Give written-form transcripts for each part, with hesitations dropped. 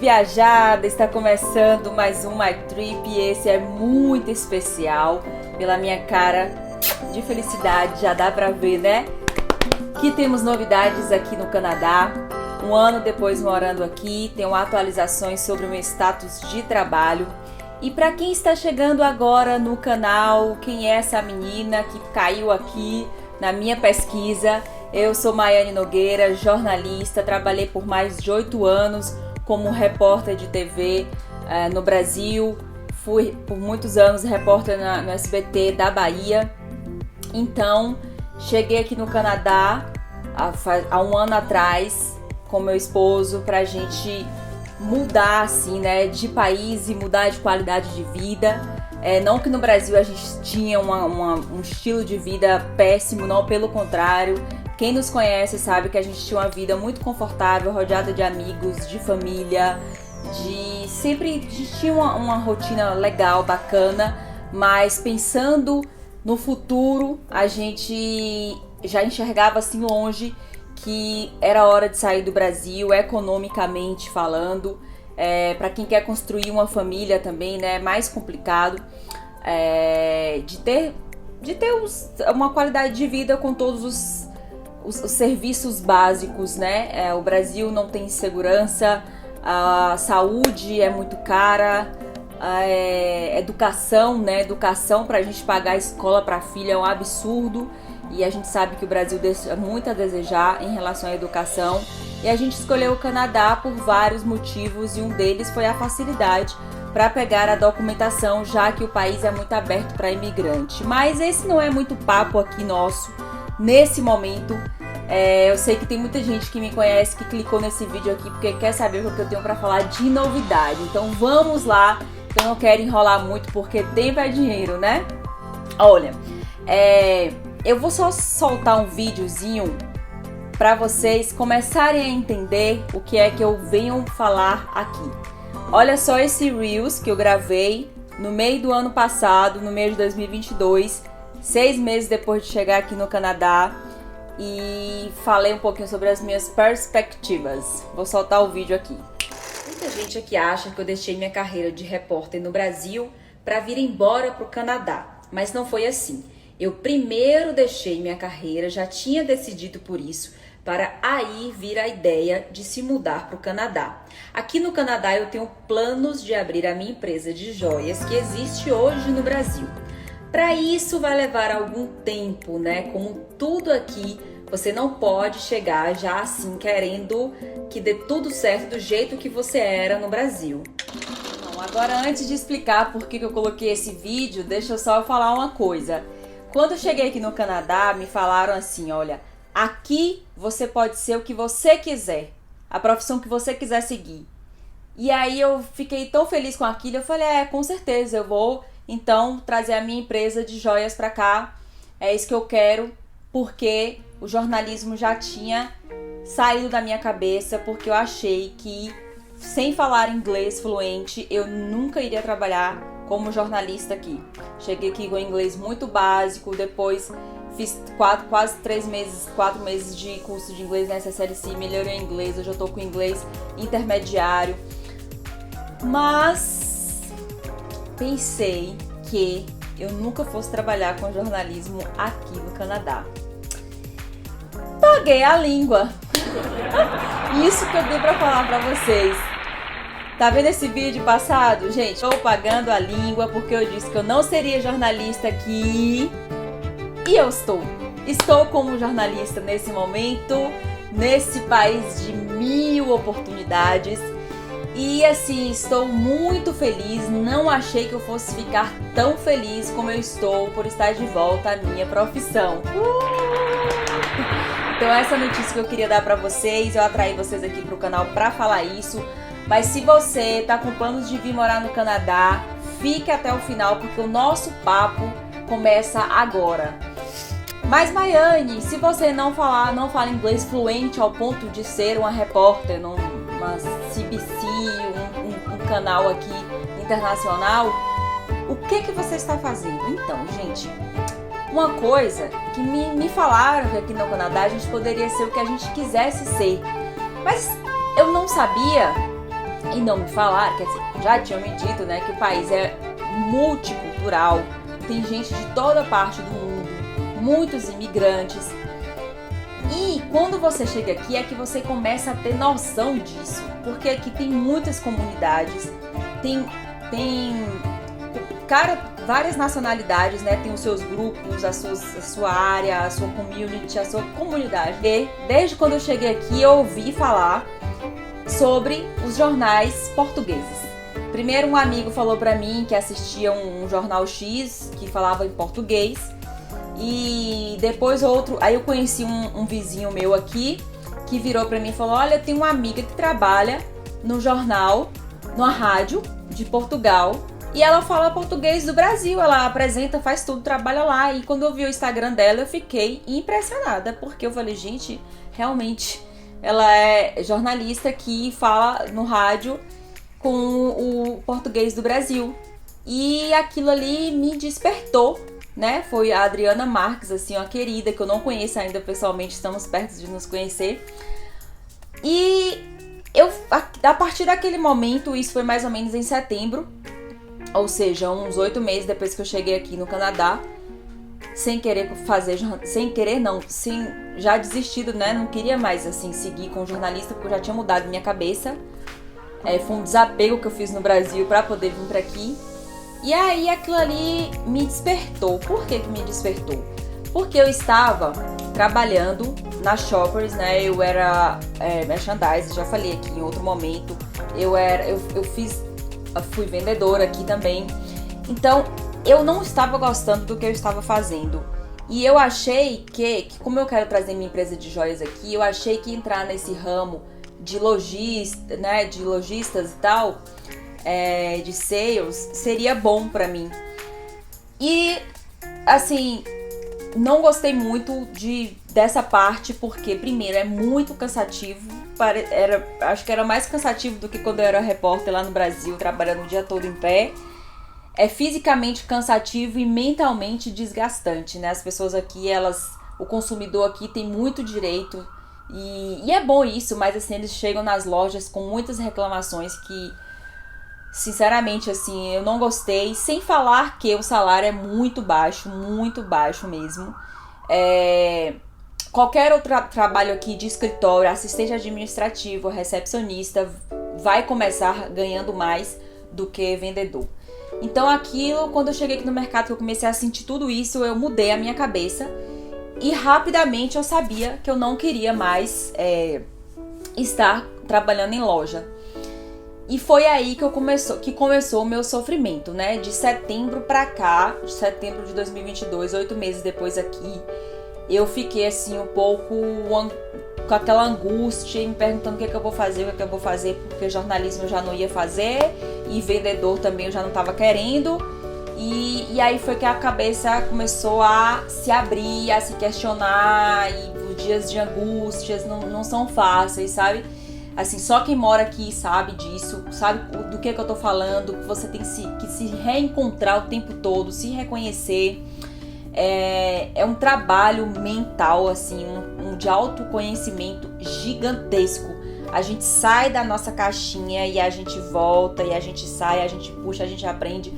viajada, está começando mais um My Trip e esse é muito especial pela minha cara de felicidade, já dá pra ver, né? Que temos novidades aqui no Canadá. Um ano depois morando aqui, tenho atualizações sobre o meu status de trabalho. E para quem está chegando agora no canal, quem é essa menina que caiu aqui na minha pesquisa? Eu sou Maiane Nogueira, jornalista, trabalhei por mais de 8 anos como repórter de TV no Brasil, fui por muitos anos repórter no SBT da Bahia. Então, cheguei aqui no Canadá há um ano atrás com meu esposo pra gente mudar assim, né, de país e mudar de qualidade de vida. Não que no Brasil a gente tinha um estilo de vida péssimo, não, pelo contrário. Quem nos conhece sabe que a gente tinha uma vida muito confortável, rodeada de amigos, de família, sempre a gente tinha uma rotina legal, bacana, mas pensando no futuro, a gente já enxergava assim longe que era hora de sair do Brasil, economicamente falando. Para quem quer construir uma família também, né, é mais complicado de ter uma qualidade de vida com todos os serviços básicos, né? O Brasil não tem segurança, a saúde é muito cara, educação, né? Educação pra gente pagar a escola pra filha é um absurdo e a gente sabe que o Brasil deixa muito a desejar em relação à educação. E a gente escolheu o Canadá por vários motivos e um deles foi a facilidade para pegar a documentação, já que o país é muito aberto para imigrante. Mas esse não é muito papo aqui nosso nesse momento. Eu sei que tem muita gente que me conhece que clicou nesse vídeo aqui porque quer saber o que eu tenho para falar de novidade. Então vamos lá, eu não quero enrolar muito porque tempo é dinheiro, né? Olha, eu vou só soltar um videozinho para vocês começarem a entender o que é que eu venho falar aqui. Olha só esse Reels que eu gravei no meio do ano passado, no mês de 2022, 6 meses depois de chegar aqui no Canadá, e falei um pouquinho sobre as minhas perspectivas. Vou soltar o vídeo aqui. Muita gente aqui acha que eu deixei minha carreira de repórter no Brasil para vir embora para o Canadá, mas não foi assim. Eu primeiro deixei minha carreira, já tinha decidido por isso, para aí vir a ideia de se mudar para o Canadá. Aqui no Canadá eu tenho planos de abrir a minha empresa de joias que existe hoje no Brasil. Para isso vai levar algum tempo, né? Como tudo aqui, você não pode chegar já assim querendo que dê tudo certo do jeito que você era no Brasil. Bom, agora antes de explicar por que eu coloquei esse vídeo, deixa eu só falar uma coisa. Quando eu cheguei aqui no Canadá, me falaram assim, olha, aqui você pode ser o que você quiser, a profissão que você quiser seguir. E aí eu fiquei tão feliz com aquilo, eu falei, com certeza, eu vou então trazer a minha empresa de joias pra cá, é isso que eu quero, porque o jornalismo já tinha saído da minha cabeça, porque eu achei que sem falar inglês fluente, eu nunca iria trabalhar como jornalista aqui. Cheguei aqui com inglês muito básico, depois fiz quase 4 meses de curso de inglês na SSLC, melhorei o inglês, hoje eu tô com inglês intermediário. Mas pensei que eu nunca fosse trabalhar com jornalismo aqui no Canadá. Paguei a língua. Isso que eu dei pra falar pra vocês. Tá vendo esse vídeo passado? Gente, estou pagando a língua porque eu disse que eu não seria jornalista aqui. E eu estou como jornalista nesse momento, nesse país de 1000 oportunidades. E assim, estou muito feliz, não achei que eu fosse ficar tão feliz como eu estou por estar de volta à minha profissão. Então essa notícia que eu queria dar pra vocês, eu atraí vocês aqui pro canal pra falar isso. Mas se você tá com planos de vir morar no Canadá, fique até o final porque o nosso papo começa agora. Mas Maiane, se você não fala inglês fluente ao ponto de ser uma repórter numa CBC, um canal aqui internacional, o que você está fazendo? Então, gente, uma coisa que me falaram que aqui no Canadá a gente poderia ser o que a gente quisesse ser, mas eu não sabia E não me falaram, quer dizer, já tinham me dito, né, que o país é multicultural, tem gente de toda parte do mundo, muitos imigrantes. E quando você chega aqui é que você começa a ter noção disso, porque aqui tem muitas comunidades, tem várias nacionalidades, né? Tem os seus grupos, a sua área, a sua community, a sua comunidade. E desde quando eu cheguei aqui eu ouvi falar sobre os jornais portugueses. Primeiro um amigo falou pra mim que assistia um jornal X que falava em português. E depois outro, aí eu conheci um vizinho meu aqui que virou pra mim e falou: olha, tem uma amiga que trabalha no jornal, numa rádio de Portugal, e ela fala português do Brasil, ela apresenta, faz tudo, trabalha lá. E quando eu vi o Instagram dela eu fiquei impressionada, porque eu falei, gente, realmente ela é jornalista que fala no rádio com o português do Brasil. E aquilo ali me despertou, né? Foi a Adriana Marques, assim, uma querida que eu não conheço ainda pessoalmente, estamos perto de nos conhecer. E a partir daquele momento, isso foi mais ou menos em setembro, ou seja, uns 8 meses depois que eu cheguei aqui no Canadá, sem já desistido, né? Não queria mais, assim, seguir com jornalista, porque eu já tinha mudado minha cabeça. Foi um desapego que eu fiz no Brasil para poder vir para aqui. E aí aquilo ali me despertou. Por que me despertou? Porque eu estava trabalhando na Shoppers, né? Eu era merchandise, já falei aqui em outro momento. Fui vendedora aqui também. Então eu não estava gostando do que eu estava fazendo. E eu achei que como eu quero trazer minha empresa de joias aqui, eu achei que entrar nesse ramo de lojista, né? De lojistas e tal, de sales, seria bom pra mim. E assim, não gostei muito dessa parte, porque primeiro é muito cansativo. Acho que era mais cansativo do que quando eu era repórter lá no Brasil, trabalhando o dia todo em pé. É fisicamente cansativo e mentalmente desgastante, né? As pessoas aqui, o consumidor aqui tem muito direito, e é bom isso, mas assim, eles chegam nas lojas com muitas reclamações que, sinceramente, assim, eu não gostei. Sem falar que o salário é muito baixo mesmo. Qualquer outro trabalho aqui de escritório, assistente administrativo, recepcionista, vai começar ganhando mais do que vendedor. Então aquilo, quando eu cheguei aqui no mercado, que eu comecei a sentir tudo isso, eu mudei a minha cabeça e rapidamente eu sabia que eu não queria mais estar trabalhando em loja. E foi aí que começou o meu sofrimento, né? De setembro pra cá, de setembro de 2022, 8 meses depois aqui, eu fiquei assim um pouco com aquela angústia, me perguntando o que é que eu vou fazer, porque jornalismo eu já não ia fazer e vendedor também eu já não estava querendo. E aí foi que a cabeça começou a se abrir, a se questionar, e os dias de angústias não são fáceis, sabe? Assim, só quem mora aqui sabe disso, sabe do que eu tô falando, que você tem que se reencontrar o tempo todo, se reconhecer. É um trabalho mental, assim, um de autoconhecimento gigantesco. A gente sai da nossa caixinha e a gente volta, e a gente sai, a gente puxa, a gente aprende.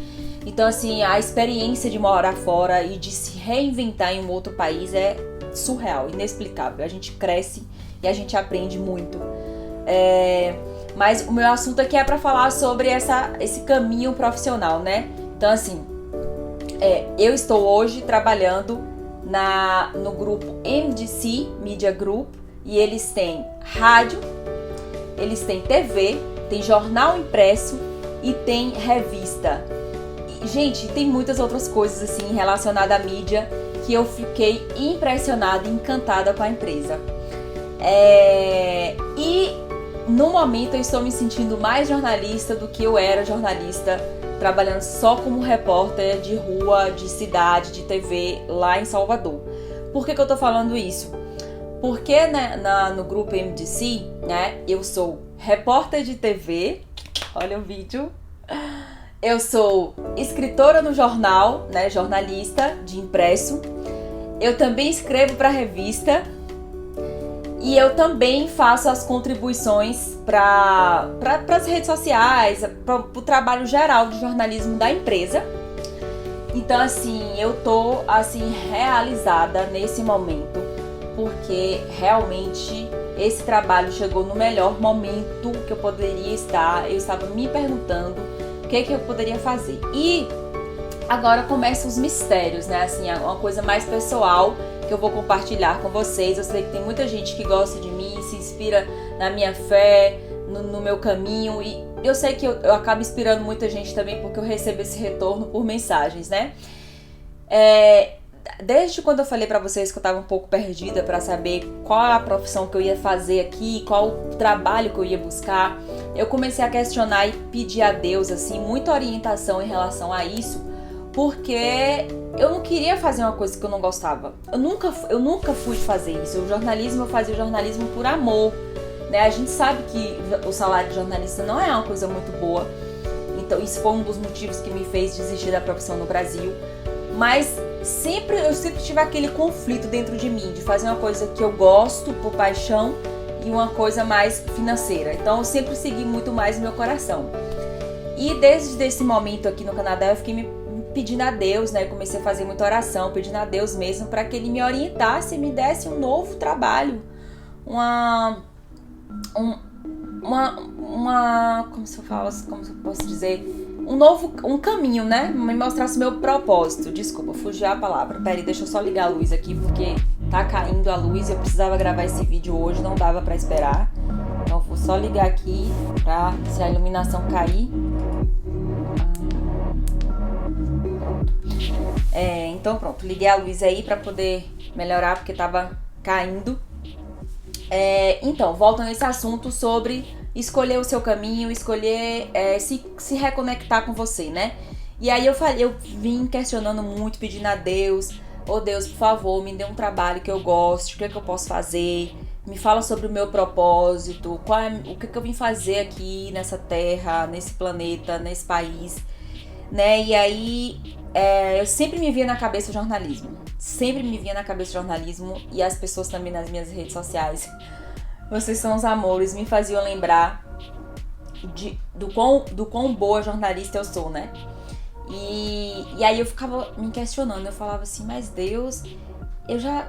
Então, assim, a experiência de morar fora e de se reinventar em um outro país é surreal, inexplicável. A gente cresce e a gente aprende muito. Mas o meu assunto aqui é para falar sobre esse caminho profissional, né? Então, assim, eu estou hoje trabalhando no grupo MDC Media Group, e eles têm rádio, eles têm TV, tem jornal impresso e tem revista. E, gente, tem muitas outras coisas assim relacionadas à mídia que eu fiquei impressionada e encantada com a empresa. E no momento eu estou me sentindo mais jornalista do que eu era jornalista, trabalhando só como repórter de rua, de cidade, de TV lá em Salvador. Por que eu tô falando isso? Porque, né, no grupo MDC, né, eu sou repórter de TV, olha o vídeo, eu sou escritora no jornal, né, jornalista de impresso, eu também escrevo para revista, E eu também faço as contribuições para as redes sociais, para o trabalho geral de jornalismo da empresa. Então, assim, eu tô, assim, realizada nesse momento, porque realmente esse trabalho chegou no melhor momento que eu poderia estar. Eu estava me perguntando o que eu poderia fazer. E agora começam os mistérios, né? Assim, é uma coisa mais pessoal que eu vou compartilhar com vocês. Eu sei que tem muita gente que gosta de mim, se inspira na minha fé, no meu caminho, e eu sei que eu acabo inspirando muita gente também, porque eu recebo esse retorno por mensagens, né? Desde quando eu falei pra vocês que eu tava um pouco perdida pra saber qual a profissão que eu ia fazer aqui, qual o trabalho que eu ia buscar, eu comecei a questionar e pedir a Deus, assim, muita orientação em relação a isso, porque eu não queria fazer uma coisa que eu não gostava. Eu nunca fui fazer isso. O jornalismo, eu fazia o jornalismo por amor, né? A gente sabe que o salário de jornalista não é uma coisa muito boa. Então isso foi um dos motivos que me fez desistir da profissão no Brasil. Mas eu sempre tive aquele conflito dentro de mim, de fazer uma coisa que eu gosto por paixão e uma coisa mais financeira. Então eu sempre segui muito mais o meu coração. E desde esse momento aqui no Canadá eu fiquei me pedindo a Deus, né? Eu comecei a fazer muita oração, pedindo a Deus mesmo para que Ele me orientasse e me desse um novo trabalho, como se eu posso dizer, um caminho, né? Me mostrasse o meu propósito. Desculpa, fugi a palavra. Peraí, deixa eu só ligar a luz aqui, porque tá caindo a luz. Eu precisava gravar esse vídeo hoje, não dava pra esperar. Então vou só ligar aqui pra, se a iluminação cair. Então pronto, liguei a luz aí pra poder melhorar, porque tava caindo. Então, voltando a esse assunto sobre escolher o seu caminho, escolher se reconectar com você, né? E aí eu vim questionando muito, pedindo a Deus, Deus, por favor, me dê um trabalho que eu goste, o que eu posso fazer, me fala sobre o meu propósito, o que eu vim fazer aqui nessa terra, nesse planeta, nesse país, né? E aí eu sempre me via na cabeça o jornalismo, e as pessoas também nas minhas redes sociais. Vocês são os amores, me faziam lembrar do quão boa jornalista eu sou, né? E aí eu ficava me questionando, eu falava assim, mas Deus,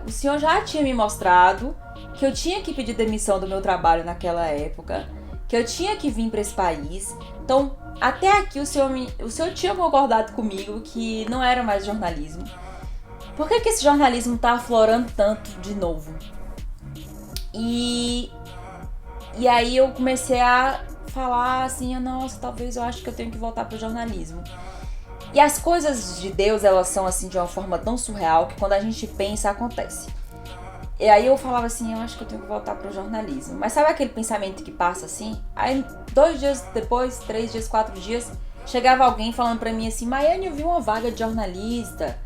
o Senhor já tinha me mostrado que eu tinha que pedir demissão do meu trabalho naquela época, que eu tinha que vir para esse país. Então, até aqui o Senhor tinha concordado comigo que não era mais jornalismo. Por que esse jornalismo tá aflorando tanto de novo? E aí eu comecei a falar assim, nossa, talvez eu acho que eu tenho que voltar pro jornalismo. E as coisas de Deus, elas são assim de uma forma tão surreal que quando a gente pensa, acontece. E aí eu falava assim, eu acho que eu tenho que voltar pro jornalismo. Mas sabe aquele pensamento que passa assim? Aí 2 dias depois, 3 dias, 4 dias, chegava alguém falando pra mim assim, Maiane, eu vi uma vaga de jornalista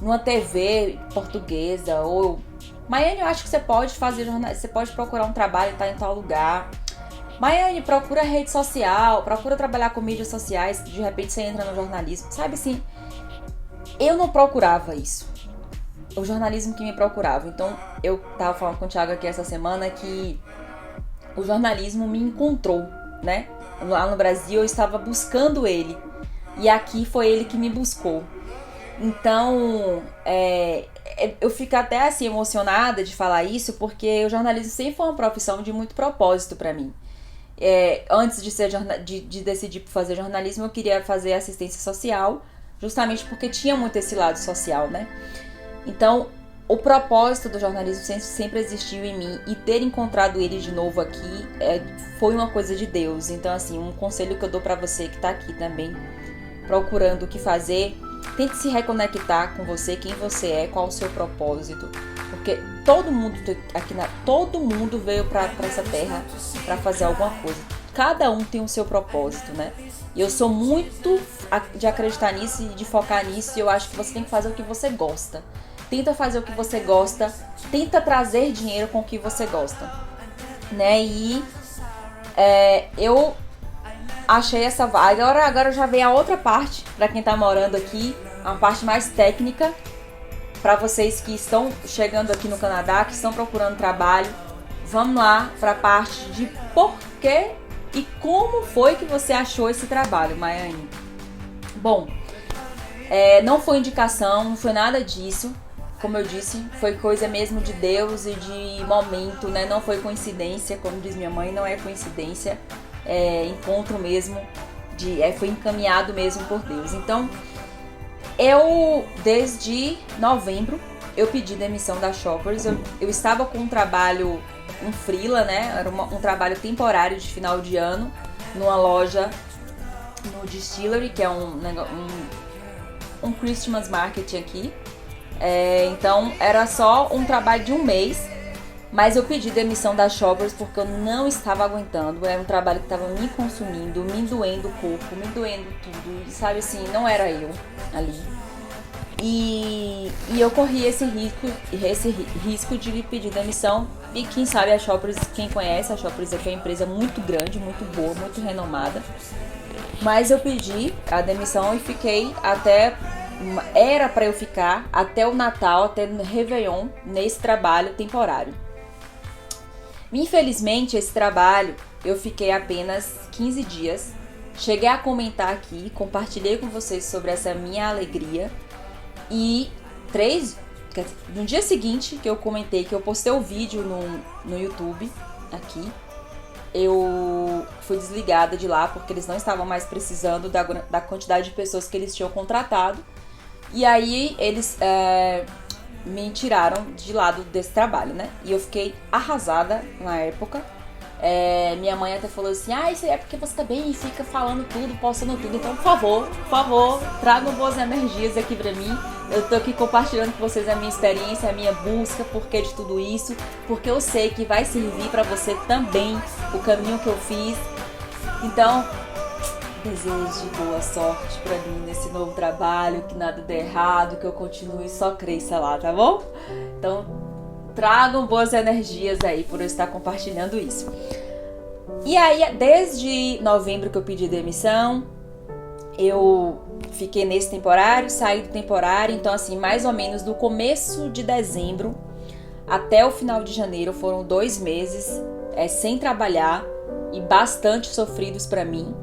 numa TV portuguesa, ou Maiane, eu acho que você pode fazer jornalismo, você pode procurar um trabalho e tá em tal lugar. Maiane, procura rede social, procura trabalhar com mídias sociais, de repente você entra no jornalismo. Sabe assim, eu não procurava isso. O jornalismo que me procurava. Então, eu tava falando com o Thiago aqui essa semana que o jornalismo me encontrou, né? Lá no Brasil eu estava buscando ele. E aqui foi ele que me buscou. Então, eu fico até assim emocionada de falar isso, porque o jornalismo sempre foi uma profissão de muito propósito para mim. Antes de decidir fazer jornalismo, eu queria fazer assistência social, justamente porque tinha muito esse lado social, né? Então, o propósito do jornalismo sempre existiu em mim, e ter encontrado ele de novo aqui foi uma coisa de Deus. Então, assim, um conselho que eu dou pra você que tá aqui também, procurando o que fazer, tente se reconectar com você, quem você é, qual o seu propósito, porque todo mundo veio pra essa terra pra fazer alguma coisa. Cada um tem o seu propósito, né? E eu sou muito de acreditar nisso e de focar nisso, e eu acho que você tem que fazer o que você gosta. Tenta fazer o que você gosta, tenta trazer dinheiro com o que você gosta, né? E eu achei essa vaga. Agora já vem a outra parte, para quem tá morando aqui, a parte mais técnica, para vocês que estão chegando aqui no Canadá, que estão procurando trabalho. vamos lá para a parte de por que e como foi que você achou esse trabalho, Maiane. Bom, não foi indicação, não foi nada disso. Como eu disse, foi coisa mesmo de Deus e de momento, né? Não foi coincidência, como diz minha mãe, não é coincidência. É encontro mesmo, foi encaminhado mesmo por Deus. Então, desde novembro, eu pedi demissão da Shoppers. Eu estava com um trabalho, um freela, né? Era um trabalho temporário de final de ano, numa loja no Distillery, que é um Christmas Market aqui. Então era só um trabalho de um mês, mas eu pedi demissão da Shoppers porque eu não estava aguentando. Era um trabalho que estava me consumindo, me doendo o corpo, me doendo tudo, e sabe assim, não era eu ali. E eu corri esse risco de pedir demissão. E quem sabe a Shoppers, quem conhece a Shoppers aqui, é uma empresa muito grande, muito boa, muito renomada. Mas eu pedi a demissão e fiquei era para eu ficar até o Natal, até no Réveillon, nesse trabalho temporário. Infelizmente, esse trabalho eu fiquei apenas 15 dias. Cheguei a comentar aqui, compartilhei com vocês sobre essa minha alegria. E no dia seguinte que eu comentei, que eu postei o vídeo no YouTube, aqui, eu fui desligada de lá porque eles não estavam mais precisando da quantidade de pessoas que eles tinham contratado. E aí eles me tiraram de lado desse trabalho, né? E eu fiquei arrasada na época. Minha mãe até falou assim: isso é porque você também fica falando tudo, postando tudo. Então, por favor, tragam boas energias aqui pra mim. Eu tô aqui compartilhando com vocês a mina experiência, a minha busca, porquê de tudo isso. Porque eu sei que vai servir pra você também o caminho que eu fiz. Então, desejo de boa sorte pra mim nesse novo trabalho, que nada dê errado, que eu continue só cresça lá, tá bom? Então, tragam boas energias aí por eu estar compartilhando isso. E aí, desde novembro que eu pedi demissão, eu fiquei nesse temporário, saí do temporário. Então, assim, mais ou menos do começo de dezembro até o final de janeiro foram 2 meses sem trabalhar e bastante sofridos pra mim.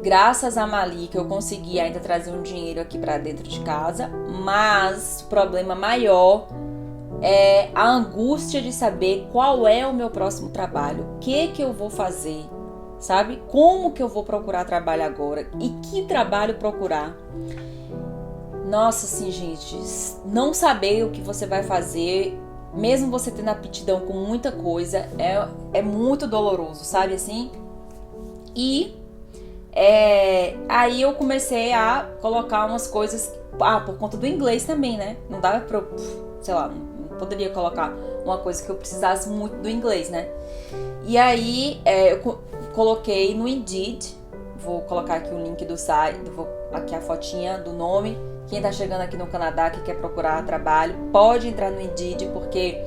Graças a Mali que eu consegui ainda trazer um dinheiro aqui pra dentro de casa, mas o problema maior é a angústia de saber qual é o meu próximo trabalho, o que eu vou fazer, sabe? Como que eu vou procurar trabalho agora e que trabalho procurar. Nossa, assim, gente, não saber o que você vai fazer, mesmo você tendo aptidão com muita coisa, é muito doloroso, sabe assim? E aí eu comecei a colocar umas coisas, por conta do inglês também, né? Não dava pra, sei lá, não poderia colocar uma coisa que eu precisasse muito do inglês, né? E aí eu coloquei no Indeed, vou colocar aqui o link do site, aqui a fotinha do nome. Quem tá chegando aqui no Canadá que quer procurar trabalho, pode entrar no Indeed, porque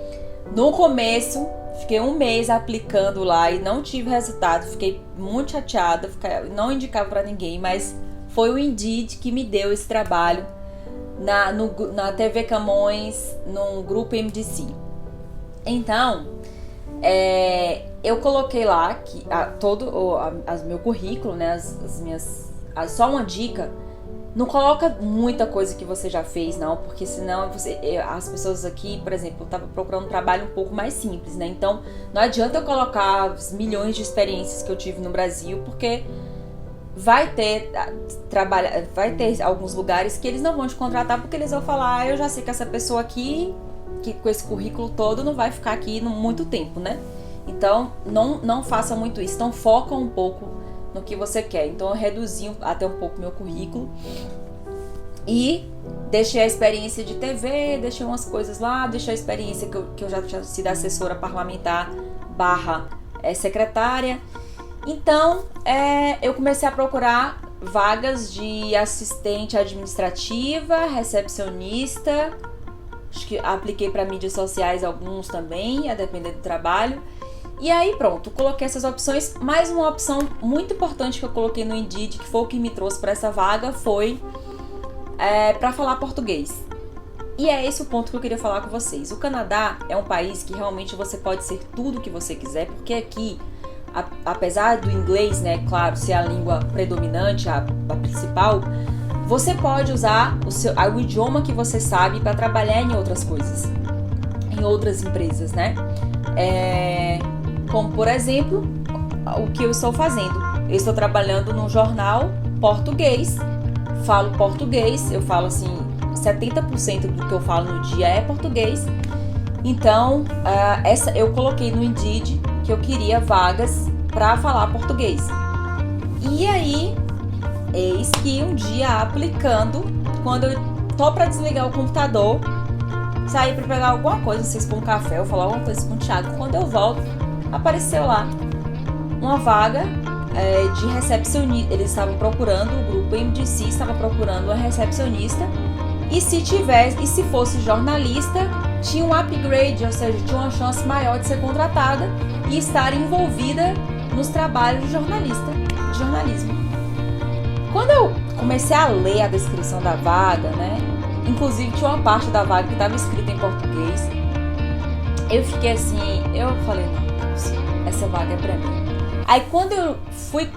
no começo fiquei 1 mês aplicando lá e não tive resultado, fiquei muito chateada, não indicava pra ninguém, mas foi o Indeed que me deu esse trabalho na TV Camões, no grupo MDC. Então, eu coloquei lá que meu currículo, né, só uma dica. Não coloca muita coisa que você já fez, não, porque senão as pessoas aqui, por exemplo, eu tava procurando um trabalho um pouco mais simples, né? Então, não adianta eu colocar os milhões de experiências que eu tive no Brasil, porque vai ter alguns lugares que eles não vão te contratar, porque eles vão falar: eu já sei que essa pessoa aqui, que com esse currículo todo, não vai ficar aqui muito tempo, né? Então, não faça muito isso. Então, foca um pouco no que você quer. Então eu reduzi até um pouco meu currículo e deixei a experiência de TV, deixei umas coisas lá, deixei a experiência que eu já tinha sido assessora parlamentar / secretária. Então eu comecei a procurar vagas de assistente administrativa, recepcionista. Acho que apliquei para mídias sociais alguns também, a depender do trabalho. E aí pronto, coloquei essas opções. Mais uma opção muito importante que eu coloquei no Indeed, que foi o que me trouxe para essa vaga, foi para falar português. E é esse o ponto que eu queria falar com vocês. O Canadá é um país que realmente você pode ser tudo o que você quiser, porque aqui, apesar do inglês, né, claro, ser a língua predominante, a principal, você pode usar o idioma que você sabe para trabalhar em outras coisas, em outras empresas, né? Como, por exemplo, o que eu estou fazendo. Eu estou trabalhando num jornal português, falo português, eu falo assim, 70% do que eu falo no dia é português. Então, eu coloquei no Indeed que eu queria vagas para falar português. E aí, eis que um dia aplicando, quando eu tô para desligar o computador, saí para pegar alguma coisa, não sei se for um café ou falar alguma coisa com o Thiago, quando eu volto, apareceu lá uma vaga de recepcionista. Eles estavam procurando, o grupo MDC estava procurando uma recepcionista. E se fosse jornalista, tinha um upgrade, ou seja, tinha uma chance maior de ser contratada e estar envolvida nos trabalhos de jornalismo. Quando eu comecei a ler a descrição da vaga, né, inclusive tinha uma parte da vaga que estava escrita em português, eu fiquei assim, eu falei, não, essa vaga é pra mim. Aí quando eu fui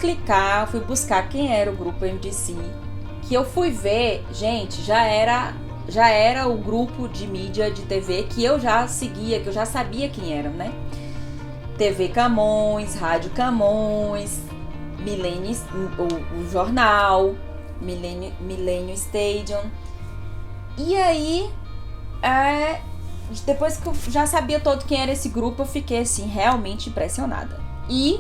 buscar quem era o grupo MDC, que eu fui ver, gente, já era o grupo de mídia de TV que eu já seguia, que eu já sabia quem eram, né? TV Camões, Rádio Camões, Millennium, o jornal, Millennium Stadium. E aí, depois que eu já sabia todo quem era esse grupo, eu fiquei assim, realmente impressionada. E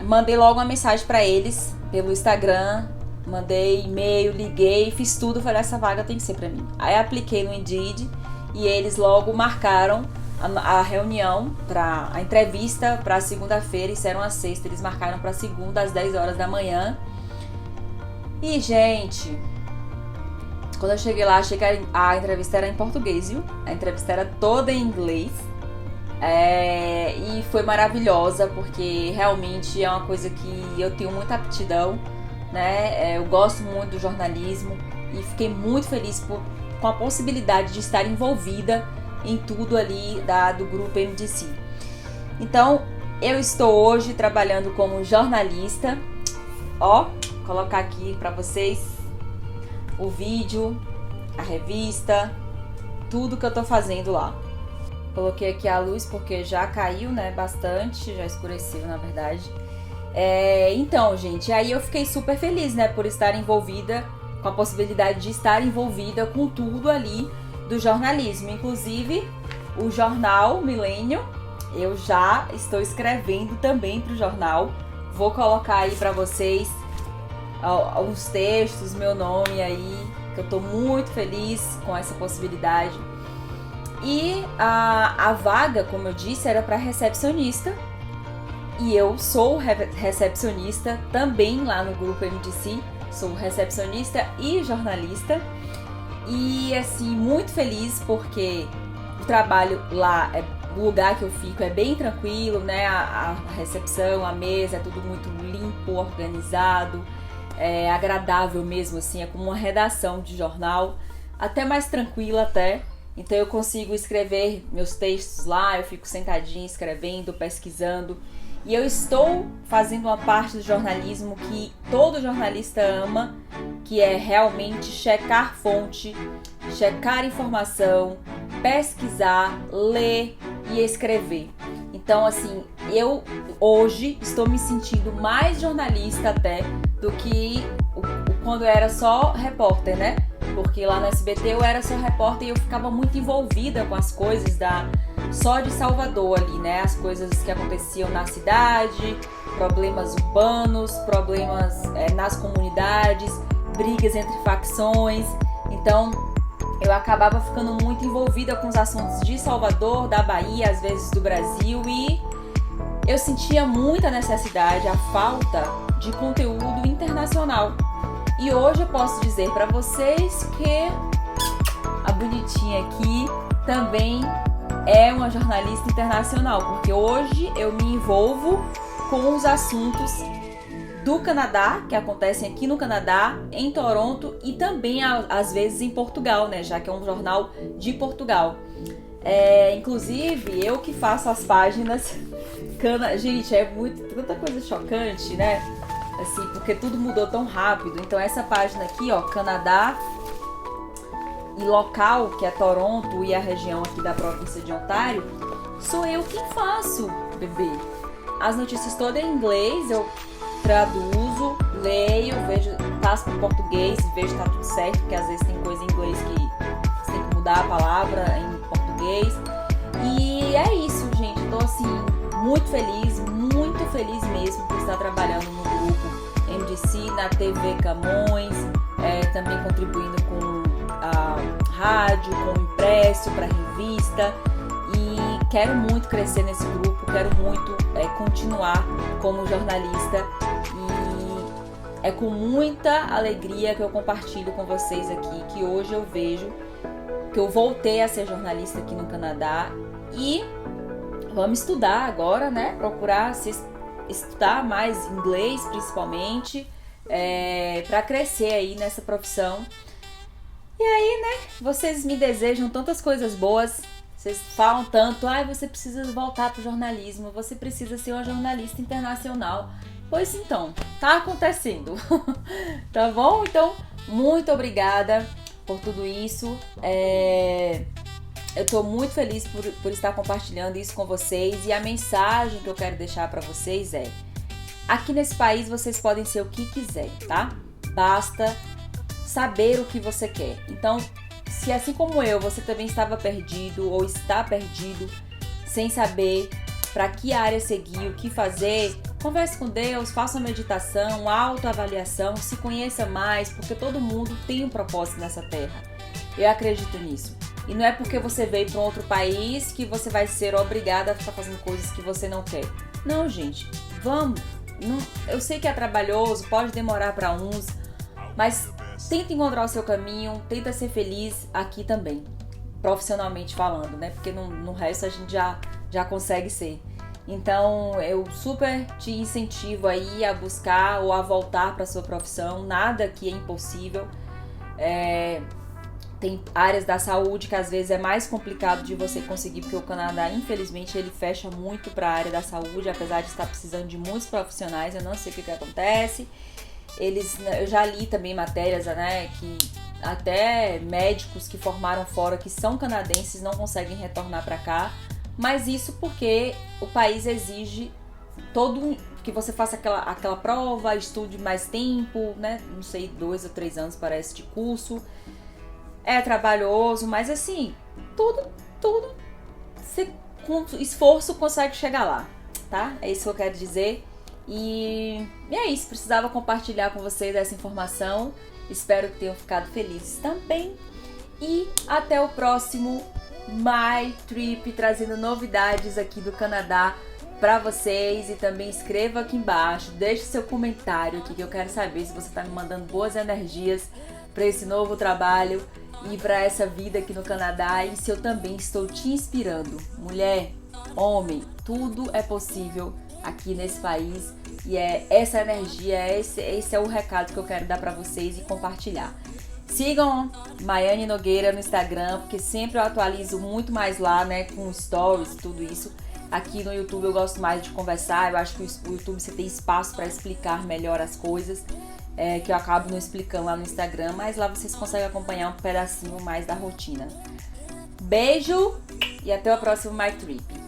mandei logo uma mensagem para eles pelo Instagram, mandei e-mail, liguei, fiz tudo, falei, essa vaga tem que ser para mim. Aí apliquei no Indeed e eles logo marcaram a reunião, a entrevista para segunda-feira, isso era uma sexta, eles marcaram para segunda às 10 horas da manhã. E, gente, quando eu cheguei lá, achei que a entrevista era em português, viu? A entrevista era toda em inglês. E foi maravilhosa, porque realmente é uma coisa que eu tenho muita aptidão, né? Eu gosto muito do jornalismo e fiquei muito feliz com a possibilidade de estar envolvida em tudo ali do grupo MDC. Então, eu estou hoje trabalhando como jornalista. Colocar aqui para vocês o vídeo, a revista, tudo que eu tô fazendo lá. Coloquei aqui a luz porque já caiu, né, bastante, já escureceu, na verdade. Então, gente, aí eu fiquei super feliz, né, por estar envolvida, com a possibilidade de estar envolvida com tudo ali do jornalismo. Inclusive, o jornal Millennium, eu já estou escrevendo também para o jornal. Vou colocar aí para vocês alguns textos, meu nome aí, que eu tô muito feliz com essa possibilidade. E a vaga, como eu disse, era para recepcionista. E eu sou recepcionista também lá no grupo MDC. Sou recepcionista e jornalista. E assim, muito feliz porque o trabalho lá, o lugar que eu fico é bem tranquilo, né? A recepção, a mesa, é tudo muito limpo, organizado. É agradável mesmo, assim, é como uma redação de jornal. Até mais tranquila até. Então eu consigo escrever meus textos lá, eu fico sentadinha escrevendo, pesquisando. E eu estou fazendo uma parte do jornalismo que todo jornalista ama, que é realmente checar fonte, checar informação, pesquisar, ler e escrever. Então, assim, eu hoje estou me sentindo mais jornalista até do que quando eu era só repórter, né? Porque lá no SBT eu era só repórter e eu ficava muito envolvida com as coisas só de Salvador ali, né? As coisas que aconteciam na cidade, problemas urbanos, problemas nas comunidades, brigas entre facções. Então eu acabava ficando muito envolvida com os assuntos de Salvador, da Bahia, às vezes do Brasil, e eu sentia muita necessidade, a falta de conteúdo internacional. E hoje eu posso dizer para vocês que a bonitinha aqui também é uma jornalista internacional, porque hoje eu me envolvo com os assuntos do Canadá, que acontecem aqui no Canadá, em Toronto e também às vezes em Portugal, né? Já que é um jornal de Portugal. Inclusive, eu que faço as páginas. Gente, é tanta coisa chocante, né? Assim, porque tudo mudou tão rápido. Então essa página aqui, ó, Canadá e local, que é Toronto e a região aqui da província de Ontário, sou eu quem faço, bebê. As notícias todas em inglês, eu traduzo, leio, vejo, passo para português, vejo se tá tudo certo, porque às vezes tem coisa em inglês que você tem que mudar a palavra em português. E é isso, gente. Tô assim, muito feliz mesmo por estar trabalhando no grupo MDC, na TV Camões, também contribuindo com a rádio, com o impresso, para revista. E quero muito crescer nesse grupo, quero muito continuar como jornalista. E é com muita alegria que eu compartilho com vocês aqui que hoje eu vejo que eu voltei a ser jornalista aqui no Canadá e vamos estudar agora, né? Procurar estudar mais inglês, principalmente, para crescer aí nessa profissão. E aí, né? Vocês me desejam tantas coisas boas. Vocês falam tanto, você precisa voltar pro jornalismo, você precisa ser uma jornalista internacional. Pois então, tá acontecendo. Tá bom? Então, muito obrigada por tudo isso. Eu tô muito feliz por estar compartilhando isso com vocês. E a mensagem que eu quero deixar para vocês é: aqui nesse país vocês podem ser o que quiser, tá? Basta saber o que você quer. Então, se assim como eu, você também estava perdido ou está perdido, sem saber para que área seguir, o que fazer, converse com Deus, faça uma meditação, uma autoavaliação, se conheça mais, porque todo mundo tem um propósito nessa terra. Eu acredito nisso. E não é porque você veio para um outro país que você vai ser obrigada a ficar fazendo coisas que você não quer. Não, gente, vamos. Eu sei que é trabalhoso, pode demorar para uns, mas tenta encontrar o seu caminho, tenta ser feliz aqui também, profissionalmente falando, né? Porque no resto a gente já consegue ser. Então eu super te incentivo aí a buscar ou a voltar para sua profissão. Nada aqui é impossível. Tem áreas da saúde que às vezes é mais complicado de você conseguir, porque o Canadá, infelizmente, ele fecha muito para a área da saúde, apesar de estar precisando de muitos profissionais. Eu não sei o que acontece. Eu já li também matérias, né, que até médicos que formaram fora, que são canadenses, não conseguem retornar para cá, mas isso porque o país exige que você faça aquela prova, estude mais tempo, né, não sei, 2 ou 3 anos parece de curso, é trabalhoso, mas assim, tudo você, com esforço consegue chegar lá, tá? É isso que eu quero dizer. E é isso, precisava compartilhar com vocês essa informação. Espero que tenham ficado felizes também. E até o próximo My Trip, trazendo novidades aqui do Canadá para vocês. E também escreva aqui embaixo, deixe seu comentário aqui, que eu quero saber se você está me mandando boas energias para esse novo trabalho e para essa vida aqui no Canadá, e se eu também estou te inspirando. Mulher, homem, tudo é possível aqui nesse país, e essa energia, esse é o recado que eu quero dar para vocês e compartilhar. Sigam Maiane Nogueira no Instagram, porque sempre eu atualizo muito mais lá, né, com stories e tudo isso. Aqui no YouTube eu gosto mais de conversar, eu acho que o YouTube você tem espaço para explicar melhor as coisas, que eu acabo não explicando lá no Instagram, mas lá vocês conseguem acompanhar um pedacinho mais da rotina. Beijo e até o próximo My Trip.